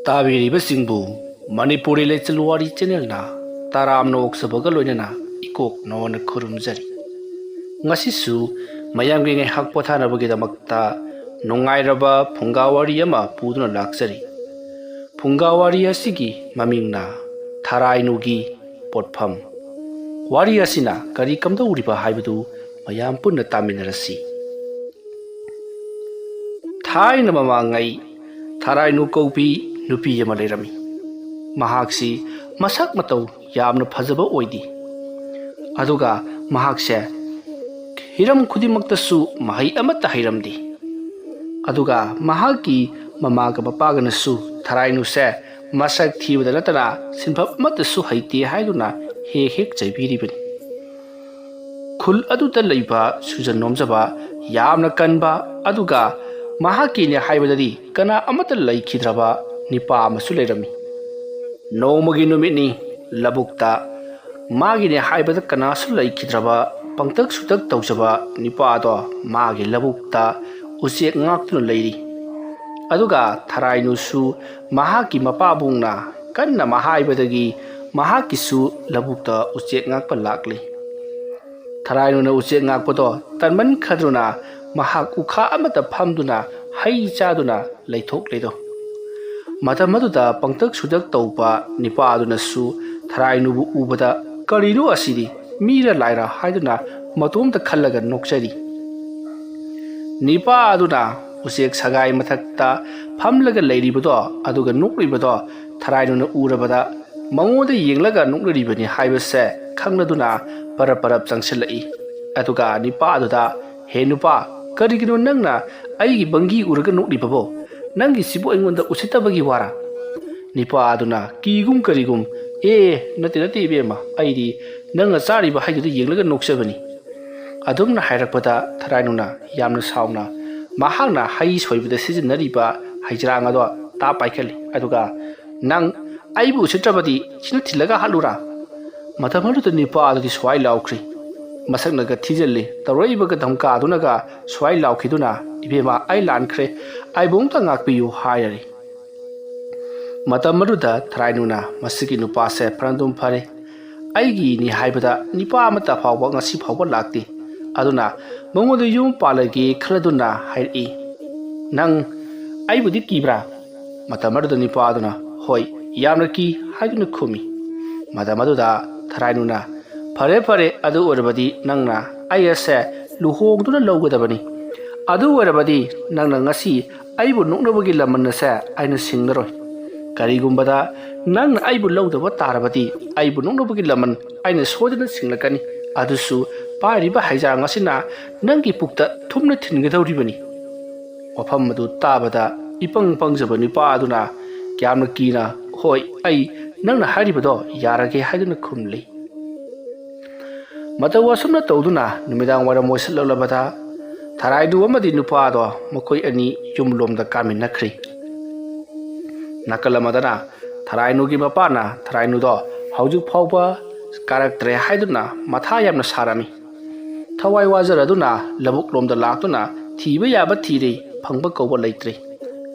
ꯇꯥꯕꯤꯔꯤꯕꯁꯤꯡꯕꯨ ꯃꯅꯤꯄꯨꯔꯤ ꯂꯩꯆꯜ ꯋꯥꯔꯤ ꯆꯦꯅꯦꯜꯅ ꯇꯔꯥꯝꯅ ꯑꯣꯛꯆꯕꯒ ꯂꯣꯏꯅꯅ ꯏꯀꯣꯛ ꯅꯧꯅ ꯈꯨꯔꯨꯝꯖꯔꯤ꯫ ꯉꯁꯤꯁꯨ ꯃꯌꯥꯝꯒꯤ ꯉꯥꯏꯍꯥꯛ ꯄꯣꯊꯥꯅꯕꯒꯤꯗꯃꯛꯇ ꯅꯨꯡꯉꯥꯏꯔꯕ ꯐꯨꯡꯒꯥ ꯋꯥꯔꯤ ꯑꯃ ꯄꯨꯗꯨꯅ ꯂꯥꯛꯆꯔꯤ꯫ ꯐꯨꯡꯒꯥ ꯋꯥꯔꯤ ꯑꯁꯤꯒꯤ ꯃꯃꯤꯡꯅ ꯊꯥꯔꯥꯏꯅꯨꯒꯤ ꯄꯣꯠꯐꯝ꯫ ꯋꯥꯔꯤ ꯑꯁꯤꯅ ꯀꯔꯤ ꯀꯝꯗꯧꯔꯤꯕ ꯍꯥꯏꯕꯗꯨ ꯃꯌꯥꯝ ꯄꯨꯟꯅ ꯇꯥꯃꯤꯟꯅꯔꯁꯤ꯫ ꯊꯥꯏꯅ ꯃꯃꯥꯡꯉꯩ ꯊꯥꯔꯥꯏꯅꯨ ꯀꯧꯕꯤ ꯅꯨꯄꯤ ꯑꯃ ꯂꯩꯔꯝꯃꯤ꯫ ꯃꯍꯥꯛꯁꯤ ꯃꯁꯛ ꯃꯇꯧ ꯌꯥꯝꯅ ꯐꯖꯕ ꯑꯣꯏꯗꯦ, ꯑꯗꯨꯒ ꯃꯍꯥꯛꯁꯦ ꯍꯤꯔꯝ ꯈꯨꯗꯤꯡꯃꯛꯇꯁꯨ ꯃꯍꯩ ꯑꯃꯠꯇ ꯍꯩꯔꯝꯗꯦ꯫ ꯑꯗꯨꯒ ꯃꯍꯥꯛꯀꯤ ꯃꯃꯥꯒ ꯃꯄꯥꯒꯅꯁꯨ ꯊꯥꯔꯥꯏꯅꯨꯁꯦ ꯃꯁꯛ ꯊꯤꯕꯗ ꯅꯠꯇꯅ ꯁꯤꯟꯐꯝ ꯑꯃꯠꯇꯁꯨ ꯍꯩꯇꯦ ꯍꯥꯏꯗꯨꯅ ꯍꯦꯛ ꯍꯦꯛ ꯆꯩꯕꯤꯔꯤꯕꯅꯤ꯫ ꯈꯨꯜ ꯑꯗꯨꯗ ꯂꯩꯕ ꯁꯨꯖꯟ ꯅꯣꯝꯖꯕ, ꯌꯥꯝꯅ ꯀꯟꯕ, ꯑꯗꯨꯒ ꯃꯍꯥꯛꯀꯤꯅꯦ ꯍꯥꯏꯕꯗꯗꯤ ꯀꯅꯥ ꯑꯃꯠꯇ ꯂꯩꯈꯤꯗ꯭ꯔꯕ ꯅꯤꯄꯥ ꯑꯃꯁꯨ ꯂꯩꯔꯝꯃꯤ꯫ ꯅꯣꯡꯃꯒꯤ ꯅꯨꯃꯤꯠꯅꯤ, ꯂꯧꯕꯨꯛꯇ ꯃꯥꯒꯤꯅꯦ ꯍꯥꯏꯕꯗ ꯀꯅꯥꯁꯨ ꯂꯩꯈꯤꯗ꯭ꯔꯕ ꯄꯪꯇꯛ ꯁꯨꯇꯛ ꯇꯧꯖꯕ ꯅꯤꯄꯥꯗꯣ ꯃꯥꯒꯤ ꯂꯧꯕꯨꯛꯇ ꯎꯆꯦꯛ ꯉꯥꯛꯇꯨꯅ ꯂꯩꯔꯤ꯫ ꯑꯗꯨꯒ ꯊꯥꯔꯥꯏꯅꯨꯁꯨ ꯃꯍꯥꯛꯀꯤ ꯃꯄꯥꯕꯨꯡꯅ ꯀꯟꯅ ꯍꯥꯏꯕꯗꯒꯤ ꯃꯍꯥꯛꯀꯤꯁꯨ ꯂꯧꯕꯨꯛꯇ ꯎꯆꯦꯛ ꯉꯥꯛꯄ ꯂꯥꯛꯂꯤ꯫ ꯊꯥꯔꯥꯏꯅꯨꯅ ꯎꯆꯦꯛ ꯉꯥꯛꯄꯗꯣ ꯇꯟꯃꯟꯈ꯭ꯔꯗꯨꯅ ꯃꯍꯥꯛ ꯎꯈꯥ ꯑꯃꯗ ꯐꯝꯗꯨꯅ ꯍꯩ ꯆꯥꯗꯨꯅ ꯂꯩꯊꯣꯛꯂꯦꯗꯣ꯫ ꯃꯇꯝ ꯑꯗꯨꯗ ꯄꯪꯇꯛ ꯁꯨꯇꯛ ꯇꯧꯕ ꯅꯤꯄꯥꯗꯨꯅꯁꯨ ꯊꯥꯔꯥꯏꯅꯨꯕꯨ ꯎꯕꯗ ꯀꯔꯤꯅꯣ ꯑꯁꯤꯗꯤ, ꯃꯤꯔ ꯂꯥꯏꯔ ꯍꯥꯏꯗꯨꯅ ꯃꯇꯣꯝꯇ ꯈꯜꯂꯒ ꯅꯣꯛꯆꯔꯤ꯫ ꯅꯤꯄꯥ ꯑꯗꯨꯅ ꯎꯆꯦꯛ ꯁꯒꯥꯏ ꯃꯊꯛꯇ ꯐꯝꯂꯒ ꯂꯩꯔꯤꯕꯗꯣ ꯑꯗꯨꯒ ꯅꯣꯛꯂꯤꯕꯗꯣ ꯊꯥꯔꯥꯏꯅꯨꯅ ꯎꯔꯕꯗ ꯃꯉꯣꯟꯗ ꯌꯦꯡꯂꯒ ꯅꯣꯛꯅꯔꯤꯕꯅꯤ ꯍꯥꯏꯕꯁꯦ ꯈꯪꯂꯗꯨꯅ ꯄꯔꯞ ꯄꯔꯞ ꯆꯪꯁꯤꯜꯂꯛꯏ꯫ ꯑꯗꯨꯒ ꯅꯤꯄꯥ ꯑꯗꯨꯗ, "ꯍꯦ ꯅꯨꯄꯥ, ꯀꯔꯤꯒꯤꯅꯣ ꯅꯪꯅ ꯑꯩꯒꯤ ꯕꯪꯒꯤ ꯎꯔꯒ ꯅꯣꯛꯂꯤꯕꯕꯣ? ꯅꯪꯒꯤꯁꯤꯕꯨ ꯑꯩꯉꯣꯟꯗ ꯎꯁꯤꯠꯇꯕꯒꯤ ꯋꯥꯔꯥ?" ꯅꯤꯄꯥ ꯑꯗꯨꯅ ꯀꯤꯒꯨꯝ ꯀꯔꯤꯒꯨꯝ, "ꯅꯠꯇꯦ ꯏꯕꯦꯝꯃ, ꯑꯩꯗꯤ ꯅꯪꯅ ꯆꯥꯔꯤꯕ ꯍꯩꯗꯨꯗ ꯌꯦꯡꯂꯒ ꯅꯣꯛꯆꯕꯅꯤ." ꯑꯗꯨꯝꯅ ꯍꯥꯏꯔꯛꯄꯗ ꯊꯥꯔꯥꯏꯅꯨꯅ ꯌꯥꯝꯅ ꯁꯥꯎꯅ ꯃꯍꯥꯛꯅ ꯍꯩ ꯁꯣꯏꯕꯗ ꯁꯤꯖꯤꯟꯅꯔꯤꯕ ꯍꯩꯖ꯭ꯔꯥꯡ ꯑꯗꯣ ꯄꯥꯏꯈꯠꯂꯤ꯫ ꯑꯗꯨꯒ, "ꯅꯪ ꯑꯩꯕꯨ ꯎꯁꯤꯠꯇ꯭ꯔꯕꯗꯤ ꯁꯤꯅ ꯊꯤꯜꯂꯒ ꯍꯥꯠꯂꯨꯔꯥ?" ꯃꯇꯝ ꯑꯗꯨꯗ ꯅꯤꯄꯥ ꯑꯗꯨꯗꯤ ꯁ꯭ꯋꯥꯏ ꯂꯥꯎꯈ꯭ꯔꯤ, ꯃꯁꯛꯅꯒ ꯊꯤꯖꯤꯜꯂꯤ, ꯇꯧꯔꯛꯏꯕꯒ ꯙꯝꯀꯥꯗꯨꯅꯒ ꯁ꯭ꯋꯥꯏ ꯂꯥꯎꯈꯤꯗꯨꯅ, "ꯏꯕꯦꯝꯃ, ꯑꯩ ꯂꯥꯟꯈ꯭ꯔꯦ, ꯑꯩꯕꯨ ꯑꯃꯨꯛꯇ ꯉꯥꯛꯄꯤꯌꯨ" ꯍꯥꯏꯔꯔꯤ꯫ ꯃꯇꯝ ꯑꯗꯨꯗ ꯊꯥꯔꯥꯏꯅꯨꯅ, "ꯃꯁꯤꯒꯤ ꯅꯨꯄꯥꯁꯦ ꯐꯔꯗꯨꯝ ꯐꯔꯦ, ꯑꯩꯒꯤꯅꯤ ꯍꯥꯏꯕꯗ ꯅꯤꯄꯥ ꯑꯃꯠꯇ ꯐꯥꯎꯕ ꯉꯁꯤ ꯐꯥꯎꯕ ꯂꯥꯛꯇꯦ, ꯑꯗꯨꯅ ꯃꯉꯣꯟꯗ ꯌꯨꯝ ꯄꯥꯜꯂꯒꯦ ꯈꯜꯂꯗꯨꯅ ꯍꯥꯏꯔꯛꯏ꯫ ꯅꯪ ꯑꯩꯕꯨꯗꯤ ꯀꯤꯕ꯭ꯔꯥ?" ꯃꯇꯝ ꯑꯗꯨꯗ ꯅꯤꯄꯥ ꯑꯗꯨꯅ, "ꯍꯣꯏ, ꯌꯥꯝꯅ ꯀꯤ" ꯍꯥꯏꯗꯨꯅ ꯈꯨꯝꯃꯤ꯫ ꯃꯇꯝ ꯑꯗꯨꯗ ꯊꯥꯔꯥꯏꯅꯨꯅ, "ꯐꯔꯦ, ꯑꯗꯨ ꯑꯣꯏꯔꯕꯗꯤ ꯅꯪꯅ ꯑꯩ ꯑꯁꯦ ꯂꯨꯍꯣꯡꯗꯨꯅ ꯂꯧꯒꯗꯕꯅꯤ꯫ ꯑꯗꯨ ꯑꯣꯏꯔꯕꯗꯤ ꯅꯪꯅ ꯉꯁꯤ ꯑꯩꯕꯨ ꯅꯣꯛꯅꯕꯒꯤ ꯂꯃꯟ ꯑꯁꯦ ꯑꯩꯅ ꯁꯤꯡꯂꯔꯣꯏ꯫ ꯀꯔꯤꯒꯨꯝꯕꯗ ꯅꯪꯅ ꯑꯩꯕꯨ ꯂꯧꯗꯕ ꯇꯥꯔꯕꯗꯤ ꯑꯩꯕꯨ ꯅꯣꯛꯅꯕꯒꯤ ꯂꯃꯟ ꯑꯩꯅ ꯁꯣꯏꯗꯅ ꯁꯤꯡꯂꯛꯀꯅꯤ, ꯑꯗꯨꯁꯨ ꯄꯥꯏꯔꯤꯕ ꯍꯩꯖꯥꯡ ꯑꯁꯤꯅ ꯅꯪꯒꯤ ꯄꯨꯛꯇ ꯊꯨꯝꯅ ꯊꯤꯟꯒꯗꯧꯔꯤꯕꯅꯤ." ꯋꯥꯐꯝ ꯑꯗꯨ ꯇꯥꯕꯗ ꯏꯄꯪ ꯄꯪꯖꯕ ꯅꯤꯄꯥ ꯑꯗꯨꯅ ꯌꯥꯝꯅ ꯀꯤꯅ, "ꯍꯣꯏ, ꯑꯩ ꯅꯪꯅ ꯍꯥꯏꯔꯤꯕꯗꯣ ꯌꯥꯔꯒꯦ" ꯍꯥꯏꯗꯨꯅ ꯈꯨꯝꯂꯤ꯫ ꯃꯇꯧ ꯑꯁꯨꯝꯅ ꯇꯧꯗꯨꯅ ꯅꯨꯃꯤꯗꯥꯡ ꯋꯥꯏꯔꯝ ꯑꯣꯏꯁꯤꯜꯂꯛꯂꯕꯗ ꯊꯥꯔꯥꯏꯅꯨ ꯑꯃꯗꯤ ꯅꯨꯄꯥꯗꯣ ꯃꯈꯣꯏ ꯑꯅꯤ ꯌꯨꯝꯂꯣꯝꯗ ꯀꯥꯃꯤꯟꯅꯈ꯭ꯔꯤ꯫ ꯅꯥꯀꯜ ꯑꯃꯗꯅ ꯊꯥꯔꯥꯏꯅꯨꯒꯤ ꯃꯄꯥꯅ ꯊꯥꯔꯥꯏꯅꯨꯗꯣ ꯍꯧꯖꯤꯛ ꯐꯥꯎꯕ ꯀꯥꯔꯛꯇ꯭ꯔꯦ ꯍꯥꯏꯗꯨꯅ ꯃꯊꯥ ꯌꯥꯝꯅ ꯁꯥꯔꯝꯃꯤ꯫ ꯊꯋꯥꯏ ꯋꯥꯖꯔꯗꯨꯅ ꯂꯧꯕꯨꯛ ꯂꯣꯝꯗ ꯂꯥꯛꯇꯨꯅ ꯊꯤꯕ ꯌꯥꯕ ꯊꯤꯔꯤ, ꯐꯪꯕ ꯀꯧꯕ ꯂꯩꯇ꯭ꯔꯤ꯫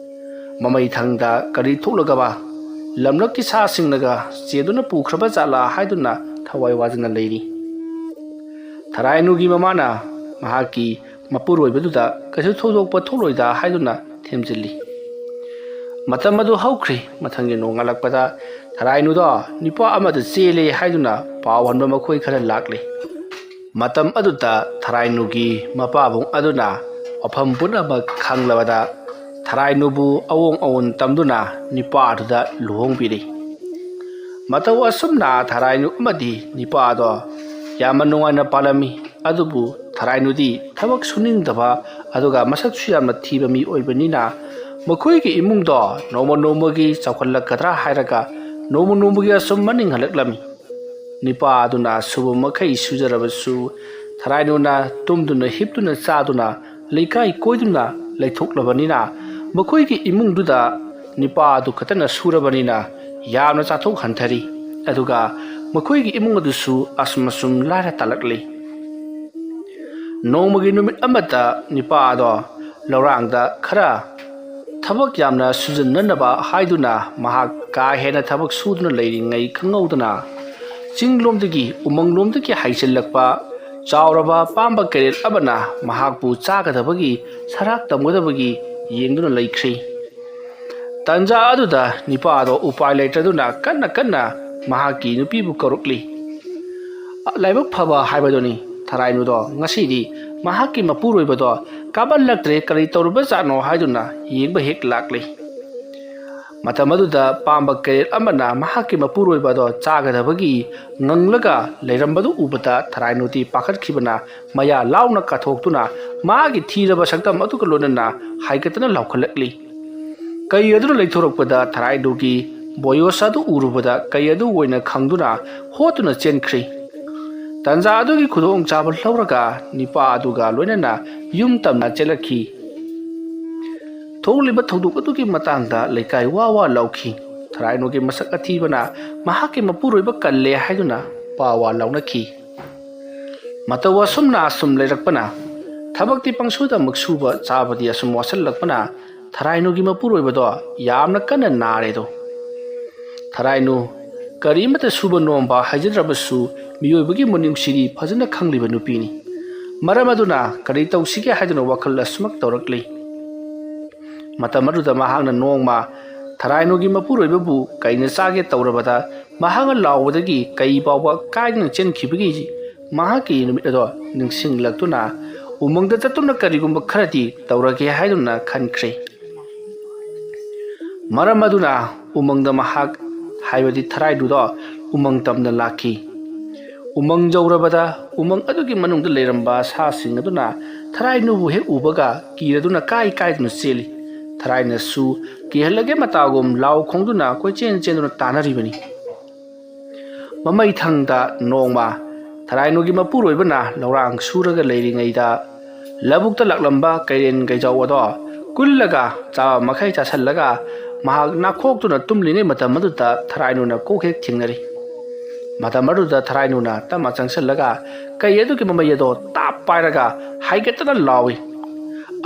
ꯃꯃꯩꯊꯪꯗ ꯀꯔꯤ ꯊꯣꯛꯂꯒꯕ ꯂꯝꯂꯛꯀꯤ ꯁꯥꯁꯤꯡꯅꯒ ꯆꯦꯗꯨꯅ ꯄꯨꯈ꯭ꯔꯕ ꯖꯥꯠꯂꯥ ꯍꯥꯏꯗꯨꯅ ꯊꯋꯥꯏ ꯋꯥꯖꯅ ꯂꯩꯔꯤ꯫ ꯊꯥꯔꯥꯏꯅꯨꯒꯤ ꯃꯃꯥꯅ ꯃꯍꯥꯛꯀꯤ ꯃꯄꯨꯔꯣꯏꯕꯗꯨꯗ ꯀꯩꯁꯨ ꯊꯣꯏꯗꯣꯛꯄ ꯊꯣꯛꯂꯣꯏꯗ ꯍꯥꯏꯗꯨꯅ ꯊꯦꯝꯖꯤꯜꯂꯤ꯫ ꯃꯇꯝ ꯑꯗꯨ ꯍꯧꯈ꯭ꯔꯤ꯫ ꯃꯊꯪꯒꯤ ꯅꯣꯡꯉꯥꯜꯂꯛꯄꯗ ꯊꯥꯔꯥꯏꯅꯨꯗꯣ ꯅꯤꯄꯥ ꯑꯃꯗ ꯆꯦꯜꯂꯦ ꯍꯥꯏꯗꯨꯅ ꯄꯥꯎ ꯍꯟꯕ ꯃꯈꯣꯏ ꯈꯔ ꯂꯥꯛꯂꯤ꯫ ꯃꯇꯝ ꯑꯗꯨꯗ ꯊꯥꯔꯥꯏꯅꯨꯒꯤ ꯃꯄꯥꯕꯨꯡ ꯑꯗꯨꯅ ꯋꯥꯐꯝ ꯄꯨꯝꯅꯃꯛ ꯈꯪꯂꯕꯗ ꯊꯥꯔꯥꯏꯅꯨꯕꯨ ꯑꯑꯣꯡ ꯑꯑꯣꯟ ꯇꯝꯗꯨꯅ ꯅꯤꯄꯥ ꯑꯗꯨꯗ ꯂꯨꯍꯣꯡꯕꯤꯔꯤ꯫ ꯃꯇꯧ ꯑꯁꯨꯝꯅ ꯊꯥꯔꯥꯏꯅꯨ ꯑꯃꯗꯤ ꯅꯤꯄꯥꯗꯣ ꯌꯥꯝꯅ ꯅꯨꯡꯉꯥꯏꯅ ꯄꯥꯜꯂꯝꯃꯤ꯫ ꯑꯗꯨꯕꯨ ꯊꯥꯔꯥꯏꯅꯨꯗꯤ ꯊꯕꯛ ꯁꯨꯅꯤꯡꯗꯕ, ꯑꯗꯨꯒ ꯃꯁꯛꯁꯨ ꯌꯥꯝꯅ ꯊꯤꯕ ꯃꯤ ꯑꯣꯏꯕꯅꯤꯅ ꯃꯈꯣꯏꯒꯤ ꯏꯃꯨꯡꯗꯣ ꯅꯣꯡꯃ ꯅꯣꯡꯃꯒꯤ ꯆꯥꯎꯈꯠꯂꯛꯀꯗ꯭ꯔꯥ ꯍꯥꯏꯔꯒ ꯅꯣꯡꯃ ꯅꯣꯡꯃꯒꯤ ꯑꯁꯨꯝ ꯃꯅꯤꯡ ꯍꯜꯂꯛꯂꯝꯃꯤ꯫ ꯅꯤꯄꯥ ꯑꯗꯨꯅ ꯁꯨꯕ ꯃꯈꯩ ꯁꯨꯖꯔꯕꯁꯨ ꯊꯥꯔꯥꯏꯅꯨꯅ ꯇꯨꯝꯗꯨꯅ ꯍꯤꯞꯇꯨꯅ ꯆꯥꯗꯨꯅ ꯂꯩꯀꯥꯏ ꯀꯣꯏꯗꯨꯅ ꯂꯩꯊꯣꯛꯂꯕꯅꯤꯅ ꯃꯈꯣꯏꯒꯤ ꯏꯃꯨꯡꯗꯨꯗ ꯅꯤꯄꯥ ꯑꯗꯨ ꯈꯛꯇꯅ ꯁꯨꯔꯕꯅꯤꯅ ꯌꯥꯝꯅ ꯆꯥꯊꯣꯛ ꯍꯟꯊꯔꯤ, ꯑꯗꯨꯒ ꯃꯈꯣꯏꯒꯤ ꯏꯃꯨꯡ ꯑꯗꯨꯁꯨ ꯑꯁꯨꯝ ꯂꯥꯏꯔ ꯇꯥꯜꯂꯛꯂꯤ꯫ ꯅꯣꯡꯃꯒꯤ ꯅꯨꯃꯤꯠ ꯑꯃꯗ ꯅꯤꯄꯥ ꯑꯗꯣ ꯂꯧꯔꯥꯡꯗ ꯈꯔ ꯊꯕꯛ ꯌꯥꯝꯅ ꯁꯨꯖꯟꯅꯅꯕ ꯍꯥꯏꯗꯨꯅ ꯃꯍꯥꯛ ꯀꯥ ꯍꯦꯟꯅ ꯊꯕꯛ ꯁꯨꯗꯨꯅ ꯂꯩꯔꯤꯉꯩ ꯈꯪꯍꯧꯗꯅ ꯆꯤꯡꯂꯣꯝꯗꯒꯤ ꯎꯃꯪꯂꯣꯝꯗꯒꯤ ꯍꯥꯏꯖꯤꯜꯂꯛꯄ ꯆꯥꯎꯔꯕ ꯄꯥꯝꯕ ꯀꯩꯔꯦꯜ ꯑꯃꯅ ꯃꯍꯥꯛꯄꯨ ꯆꯥꯒꯗꯕꯒꯤ ꯁꯔꯥꯛ ꯇꯝꯒꯗꯕꯒꯤ ꯌꯦꯡꯗꯨꯅ ꯂꯩꯈ꯭ꯔꯤ꯫ ꯇꯟꯖꯥ ꯑꯗꯨꯗ ꯅꯤꯄꯥꯗꯣ ꯎꯄꯥꯏ ꯂꯩꯇ꯭ꯔꯗꯨꯅ ꯀꯟꯅ ꯀꯟꯅ ꯃꯍꯥꯛꯀꯤ ꯅꯨꯄꯤꯕꯨ ꯀꯧꯔꯛꯂꯤ꯫ ꯂꯥꯏꯕꯛ ꯐꯕ ꯍꯥꯏꯕꯗꯨꯅꯤ ꯊꯔꯥꯏꯅꯨꯗꯣ ꯉꯁꯤꯗꯤ ꯃꯍꯥꯛꯀꯤ ꯃꯄꯨꯔꯣꯏꯕꯗꯣ ꯀꯥꯕꯜꯂꯛꯇ꯭ꯔꯦ, ꯀꯔꯤ ꯇꯧꯔꯤꯕꯖꯥꯠꯅꯣ ꯍꯥꯏꯗꯨꯅ ꯌꯦꯡꯕ ꯍꯦꯛ ꯂꯥꯛꯂꯤ꯫ ꯃꯇꯝ ꯑꯗꯨꯗ ꯄꯥꯝꯕ ꯀꯩꯔꯦꯜ ꯑꯃꯅ ꯃꯍꯥꯛꯀꯤ ꯃꯄꯨꯔꯣꯏꯕꯗꯣ ꯆꯥꯒꯗꯕꯒꯤ ꯉꯪꯂꯒ ꯂꯩꯔꯝꯕꯗꯨ ꯎꯕꯗ ꯊꯔꯥꯏꯅꯨꯗꯤ ꯄꯥꯈꯠꯈꯤꯕꯅ ꯃꯌꯥ ꯂꯥꯎꯅ ꯀꯥꯊꯣꯛꯇꯨꯅ ꯃꯥꯒꯤ ꯊꯤꯔꯕ ꯁꯛꯇꯝ ꯑꯗꯨꯒ ꯂꯣꯏꯅꯅ ꯍꯥꯏꯒꯠꯇꯅ ꯂꯥꯎꯈꯠꯂꯛꯂꯤ꯫ ꯀꯩ ꯑꯗꯨꯅ ꯂꯩꯊꯣꯔꯛꯄꯗ ꯊꯔꯥꯏꯅꯨꯒꯤ ꯕꯣꯌꯣꯁ ꯑꯗꯨ ꯎꯔꯨꯕꯗ ꯀꯩ ꯑꯗꯨ ꯑꯣꯏꯅ ꯈꯪꯗꯨꯅ ꯍꯣꯠꯇꯨꯅ ꯆꯦꯟꯈ꯭ꯔꯤ꯫ ꯇꯟꯖꯥ ꯑꯗꯨꯒꯤ ꯈꯨꯗꯣꯡꯆꯥꯕ ꯂꯧꯔꯒ ꯅꯤꯄꯥ ꯑꯗꯨꯒ ꯂꯣꯏꯅꯅ ꯌꯨꯝ ꯇꯝꯅ ꯆꯦꯜꯂꯛꯈꯤ꯫ ꯊꯣꯛꯂꯤꯕ ꯊꯧꯗꯣꯛ ꯑꯗꯨꯒꯤ ꯃꯇꯥꯡꯗ ꯂꯩꯀꯥꯏ ꯋꯥ ꯋꯥ ꯂꯥꯎꯈꯤ꯫ ꯊꯔꯥꯏꯅꯨꯒꯤ ꯃꯁꯛ ꯑꯊꯤꯕꯅ ꯃꯍꯥꯛꯀꯤ ꯃꯄꯨꯔꯣꯏꯕ ꯀꯜꯂꯦ ꯍꯥꯏꯗꯨꯅ ꯋꯥ ꯋꯥ ꯂꯥꯎꯅꯈꯤ꯫ ꯃꯇꯧ ꯑꯁꯨꯝꯅ ꯑꯁꯨꯝ ꯂꯩꯔꯛꯄꯅ ꯊꯕꯛꯇꯤ ꯄꯪꯁꯨꯗꯃꯛ ꯁꯨꯕ, ꯆꯥꯕꯗꯤ ꯑꯁꯨꯝ ꯋꯥꯁꯜꯂꯛꯄꯅ ꯊꯔꯥꯏꯅꯨꯒꯤ ꯃꯄꯨꯔꯣꯏꯕꯗꯣ ꯌꯥꯝꯅ ꯀꯟꯅ ꯅꯥꯔꯦꯗꯣ꯫ ꯊꯔꯥꯏꯅꯨ ꯀꯔꯤꯃꯠꯇ ꯁꯨꯕ ꯅꯣꯝꯕ ꯍꯩꯖꯗ꯭ꯔꯕꯁꯨ ꯃꯤꯑꯣꯏꯕꯒꯤ ꯃꯅꯨꯡꯁꯤꯗꯤ ꯐꯖꯅ ꯈꯪꯂꯤꯕ ꯅꯨꯄꯤꯅꯤ꯫ ꯃꯔꯝ ꯑꯗꯨꯅ ꯀꯔꯤ ꯇꯧꯁꯤꯒꯦ ꯍꯥꯏꯗꯨꯅ ꯋꯥꯈꯜ ꯑꯁꯨꯃꯛ ꯇꯧꯔꯛꯂꯤ꯫ ꯃꯇꯝ ꯑꯗꯨꯗ ꯃꯍꯥꯛꯅ ꯅꯣꯡꯃ ꯊꯔꯥꯏꯅꯨꯒꯤ ꯃꯄꯨꯔꯣꯏꯕꯕꯨ ꯀꯩꯅ ꯆꯥꯒꯦ ꯇꯧꯔꯕꯗ ꯃꯍꯥꯛꯅ ꯂꯥꯎꯕꯗꯒꯤ ꯀꯩ ꯐꯥꯎꯕ ꯀꯥꯏꯗꯨꯅ ꯆꯦꯟꯈꯤꯕꯒꯤ ꯃꯍꯥꯛꯀꯤ ꯅꯨꯃꯤꯠ ꯑꯗꯣ ꯅꯤꯡꯁꯤꯡꯂꯛꯇꯨꯅ ꯎꯃꯪꯗ ꯆꯠꯇꯨꯅ ꯀꯔꯤꯒꯨꯝꯕ ꯈꯔꯗꯤ ꯇꯧꯔꯒꯦ ꯍꯥꯏꯗꯨꯅ ꯈꯟꯈ꯭ꯔꯦ꯫ ꯃꯔꯝ ꯑꯗꯨꯅ ꯎꯃꯪꯗ ꯃꯍꯥꯛ ꯍꯥꯏꯕꯗꯤ ꯊꯔꯥꯏꯅꯨꯗꯣ ꯎꯃꯪ ꯇꯝꯅ ꯂꯥꯛꯈꯤ꯫ ꯎꯃꯪ ꯌꯧꯔꯕꯗ ꯎꯃꯪ ꯑꯗꯨꯒꯤ ꯃꯅꯨꯡꯗ ꯂꯩꯔꯝꯕ ꯁꯥꯁꯤꯡ ꯑꯗꯨꯅ ꯊꯔꯥꯏꯅꯨꯕꯨ ꯍꯦꯛ ꯎꯕꯒ ꯀꯤꯔꯗꯨꯅ ꯀꯥꯏꯗꯨꯅ ꯆꯦꯜꯂꯤ꯫ ꯊꯔꯥꯏꯅꯁꯨ ꯀꯤꯍꯜꯂꯒꯦ ꯃꯇꯥꯒꯨꯝ ꯂꯥꯎ ꯈꯣꯡꯗꯨꯅ ꯀꯣꯏꯆꯦꯟ ꯆꯦꯟꯗꯨꯅ ꯇꯥꯟꯅꯔꯤꯕꯅꯤ꯫ ꯃꯃꯩꯊꯪꯗ ꯅꯣꯡꯃ ꯊꯔꯥꯏꯅꯨꯒꯤ ꯃꯄꯨꯔꯣꯏꯕꯅ ꯂꯧꯔꯥꯡ ꯁꯨꯔꯒ ꯂꯩꯔꯤꯉꯩꯗ ꯂꯧꯕꯨꯛꯇ ꯂꯥꯛꯂꯝꯕ ꯀꯩꯔꯦꯟ ꯀꯩꯖꯥꯎ ꯑꯗꯣ ꯀꯨꯜꯂꯒ ꯆꯥꯕ ꯃꯈꯩ ꯆꯥꯁꯜꯂꯒ ꯃꯍꯥꯛ ꯅꯥꯈꯣꯛꯇꯨꯅ ꯇꯨꯝꯂꯤꯉꯩ ꯃꯇꯝ ꯑꯗꯨꯗ ꯊꯔꯥꯏꯅꯨꯅ ꯀꯣꯛ ꯍꯦꯛ ꯊꯦꯡꯅꯔꯤ꯫ ꯃꯇꯝ ꯑꯗꯨꯗ ꯊꯔꯥꯏꯅꯨꯅ ꯇꯞꯅ ꯆꯪꯁꯜꯂꯒ ꯀꯩ ꯑꯗꯨꯒꯤ ꯃꯃꯩ ꯑꯗꯣ ꯇꯥꯞ ꯄꯥꯏꯔꯒ ꯍꯥꯏꯒꯠꯇꯅ ꯂꯥꯎꯏ꯫